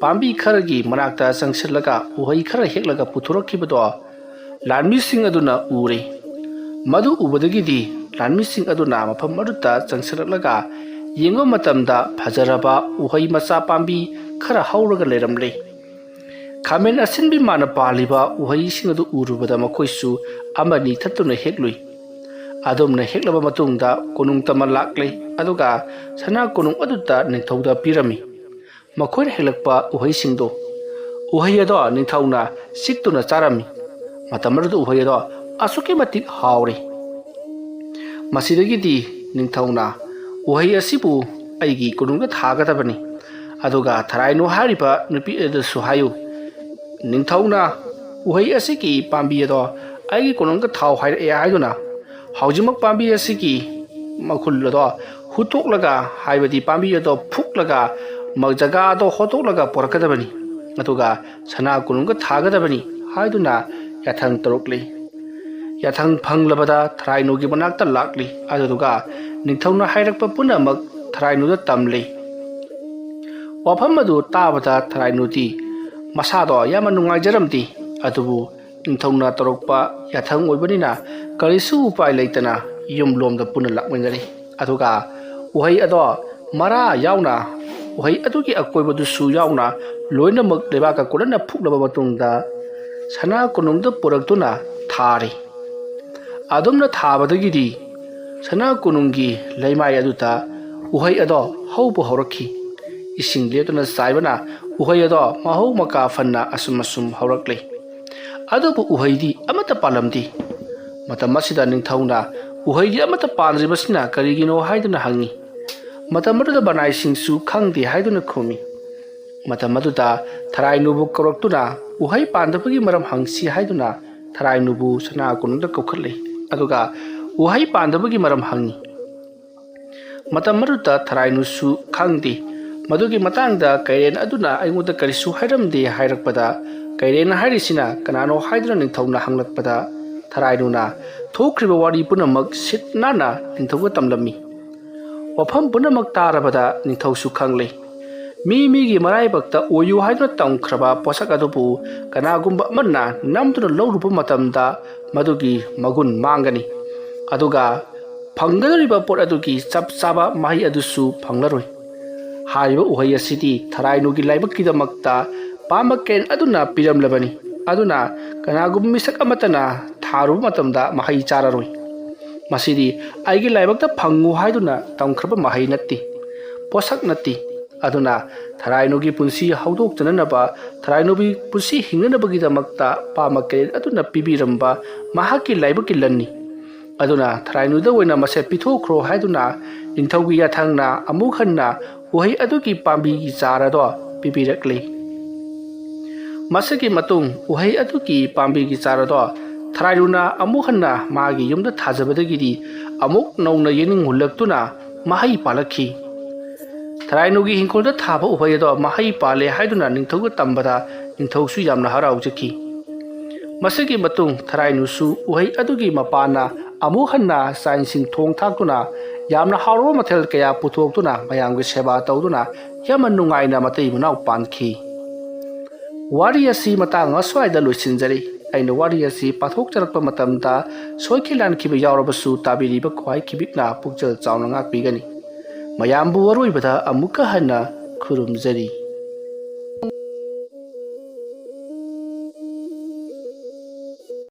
ꯄꯥꯝꯕꯤ ꯈꯔꯒꯤ ꯃꯅꯥꯛꯇ ꯆꯪꯁꯤꯜꯂꯒ ꯎꯍꯩ ꯈꯔ ꯍꯦꯛꯂꯒ puthurokibado ꯂꯥꯟꯃꯤꯁꯤꯡ ꯑꯗꯨꯅ ꯎꯔꯦ ꯃꯗꯨ ꯎꯕꯗꯒꯤꯗꯤ ꯂꯥꯟꯃꯤꯁꯤꯡ ꯑꯗꯨꯅ ꯃꯐꯝ ꯑꯗꯨꯗ ꯆꯪꯁꯤꯜꯂꯛꯂꯒ ꯌꯦꯡꯕ ꯃꯇꯝꯗ ꯐꯖꯔꯕ ꯎꯍꯩ ꯃꯆꯥ ꯄꯥꯝꯕꯤ ꯈꯔ ꯍꯧꯔꯒ ꯂꯩꯔꯝꯂꯦ ꯈꯥꯃꯦꯟ ꯑꯁꯤꯟꯕꯤ ꯃꯥꯅ ꯄꯥꯜꯂꯤꯕ ꯎꯍꯩꯁꯤꯡ ꯑꯗꯨ ꯎꯔꯨꯕꯗ ꯃꯈꯣꯏꯁꯨ ꯑꯃꯅꯤ ꯊꯠꯇꯨꯅ ꯍꯦꯛꯂꯨꯏ ꯑꯗꯨꯝꯅ ꯍꯦꯛꯂꯕ ꯃꯇꯨꯡꯗ ꯀꯣꯅꯨꯡ ꯇꯝꯅ ꯂꯥꯛꯂꯦ ꯑꯗꯨꯒ ꯁꯅꯥ ꯀꯣꯅꯨꯡ ꯑꯗꯨꯗ ꯅꯤꯡꯊꯧꯗ ꯄꯤꯔꯝꯃꯤ ꯃꯈꯣꯏꯅ ꯍꯦꯛꯂꯛꯄ ꯎꯍꯩꯁꯤꯡꯗꯣ ꯎꯍꯩ ꯑꯗꯣ ꯅꯤꯡꯊꯧꯅ ꯁꯤꯛꯇꯨꯅ ꯆꯥꯔꯝꯃꯤ ꯃꯇꯝ ꯑꯗꯨꯗ ꯎꯍꯩ ꯑꯗꯣ ꯑꯁꯨꯛꯀꯤ ꯃꯇꯤꯛ ꯍꯥꯎꯔꯦ ꯃꯁꯤꯗꯒꯤꯗꯤ ꯅꯤꯡꯊꯧꯅ ꯎꯍꯩ ꯑꯁꯤꯕꯨ ꯑꯩꯒꯤ ꯀꯣꯅꯨꯡꯗ ꯊꯥꯒꯗꯕꯅꯤ ꯑꯗꯨꯒ ꯊꯔꯥꯏꯅꯨ ꯍꯥꯏꯔꯤꯕ ꯅꯨꯄꯤ ꯑꯗꯨꯁꯨ ꯍꯥꯏꯌꯨ ꯅꯤꯡꯊꯧꯅ ꯎꯍꯩ ꯑꯁꯤꯒꯤ ꯄꯥꯝꯕꯤ ꯑꯗꯣ ꯑꯩꯒꯤ ꯀꯣꯅꯨꯡꯗ ꯊꯥꯎ ꯍꯥꯏꯔꯛꯑꯦ ꯍꯥꯏꯗꯨꯅ ꯍꯧꯖꯤꯛꯃꯛ ꯄꯥꯝꯕꯤ ꯑꯁꯤꯒꯤ ꯃꯈꯨꯜ ꯑꯗꯣ ꯍꯨꯠꯇꯣꯛꯂꯒ ꯍꯥꯏꯕꯗꯤ ꯄꯥꯝꯕꯤ ꯑꯗꯣ ꯐꯨꯛꯂꯒ ꯖꯒꯥ ꯑꯗꯣ ꯍꯣꯠꯇꯣꯛꯂꯒ ꯄꯣꯔꯛꯀꯗꯕꯅꯤ ꯑꯗꯨꯒ ꯁꯅꯥ ꯀꯣꯅꯨꯡꯗ ꯊꯥꯒꯗꯕꯅꯤ ꯍꯥꯏꯗꯨꯅ ꯌꯥꯊꯪ ꯇꯧꯔꯛꯂꯤ ꯌꯥꯊꯪ ꯐꯪꯂꯕꯗ ꯊꯔꯥꯏꯅꯨꯒꯤ ꯃꯅꯥꯛꯇ ꯂꯥꯛꯂꯤ ꯑꯗꯨꯗꯨꯒ ꯅꯤꯡꯊꯧꯅ ꯍꯥꯏꯔꯛꯄ ꯄꯨꯝꯅꯃꯛ ꯊꯔꯥꯏꯅꯨꯗ ꯇꯝꯂꯤ ꯋꯥꯐꯝ ꯑꯗꯨ ꯇꯥꯕꯗ ꯊꯔꯥꯏꯅꯨꯗꯤ ꯃꯁꯥꯗꯣ ꯌꯥꯝꯅ ꯅꯨꯡꯉꯥꯏꯖꯔꯝꯗꯦ ꯑꯗꯨꯕꯨ ꯅꯤꯡꯊꯧꯅ ꯇꯧꯔꯛꯄ ꯌꯥꯊꯪ ꯑꯣꯏꯕꯅꯤꯅ ꯀꯔꯤꯁꯨ ꯎꯄꯥꯏ ꯂꯩꯇꯅ ꯌꯨꯝꯂꯣꯝꯗ ꯄꯨꯟꯅ ꯂꯥꯛꯃꯤꯟꯅꯔꯤ ꯑꯗꯨꯒ ꯎꯍꯩ ꯑꯗꯣ ꯃꯔꯥ ꯌꯥꯎꯅ ꯎꯍꯩ ꯑꯗꯨꯒꯤ ꯑꯀꯣꯏꯕꯗꯨꯁꯨ ꯌꯥꯎꯅ ꯂꯣꯏꯅꯃꯛ ꯂꯩꯕꯥꯛꯀ ꯀꯨꯞꯅꯅ ꯐꯨꯛꯂꯕ ꯃꯇꯨꯡꯗ ꯁꯅꯥ ꯀꯣꯅꯨꯡꯗ ꯄꯨꯔꯛꯇꯨꯅ ꯊꯥꯔꯤ ꯑꯗꯨꯝꯅ ꯊꯥꯕꯗꯒꯤꯗꯤ ꯁꯅꯥ ꯀꯣꯅꯨꯡꯒꯤ ꯂꯩꯃꯥꯏ ꯑꯗꯨꯗ ꯎꯍꯩ ꯑꯗꯣ ꯍꯧꯕ ꯍꯧꯔꯛꯈꯤ इसिंग लेतुना साइबना उहैदो महौ मका फन्ना असुम हौरक्ले अदुबु उहैदी अमत पालमदी मतम मसिदा निंगथौना उहैदी अमत पालरिबसिना करिगिनो हाइदुना हंगी मतम मदुदा बनाइसिंगसु खंगदे हाइदुना खुमी मतम मदुदा थराइनुबु करक्तुना उहै पांदबगी मरम हंगसी हाइदुना थराइनुबु सना कुनुदा कौखले अदुगा उहै पांदबगी मरम हंगी मतम मदुदा थराइनुसु खंगदे मदुगी मतंगदा कैरेन अदुना अइमुदा करिसु हाइरमदे हाइरकपदा कैरेन हाइरिसिना कनानो हाइदुना निंगथौना हंगलकपदा थराइनुना थोख्रिबा वारी पुनमक सिटनाना निंगथौगा तमलमी वफम पुनमक तारबदा निंगथौसु खंगले मीगी मराइबक्ता ओयु हाइदुना तमख्रबा पोसक अदुबु कनागुंबा अमन्ना नमदुना लौरुबा मतमदा मदुगी मगुन मांगनी अदुगा फंगदरिबा पोट अदुगी चप चाबा माहि अदुसु फंगलरोय हाइबा उहै असिदी थराइनुगी लाइबक्किदमक्ता पामकेन अदुना पिरमलबनी अदुना कनागुम मिसक अमतना थारुब मतमदा महै चाररोय मसिदी आइगी लाइबक्ता फंगु हाइदुना तमख्रबा महै नत्ति पोसक नत्ति aduna Tharainugi punsi haudok jananaba Tharainugi punsi hingnanabagidamagta pamakret aduna pibiramba mahaki laibaki lanni aduna Tharainuda oina mase pithokro haiduna ningthaugi yathangna amuk hanna uhai adugi pambi gi charado pibirakli masaki matung uhai adugi pambi gi charado Tharainuna amuk hanna magi yumda thajabadagidi amuk nauna yening hulaktuna mahai palakhi Tharainugi hingkolda thaba uhayado mahai pale haiduna ningthauga tambada ningthausu yamna haraujaki masaki matung Tharainusu uhai adugi mapana amuk hanna sainsing thong thakuna yamna haro mathel kaya puthokuna mayamgi seba tawduna yaman nungaina matei munau pankhi wari asi matang aswaida loisinjari aina wari asi pathok charakpa matamda soikilan kibe yawrabasu tabiriba khwai kibikna pukjal chauna ngak pigani mayambu waroi bada amuka hanna khurumjari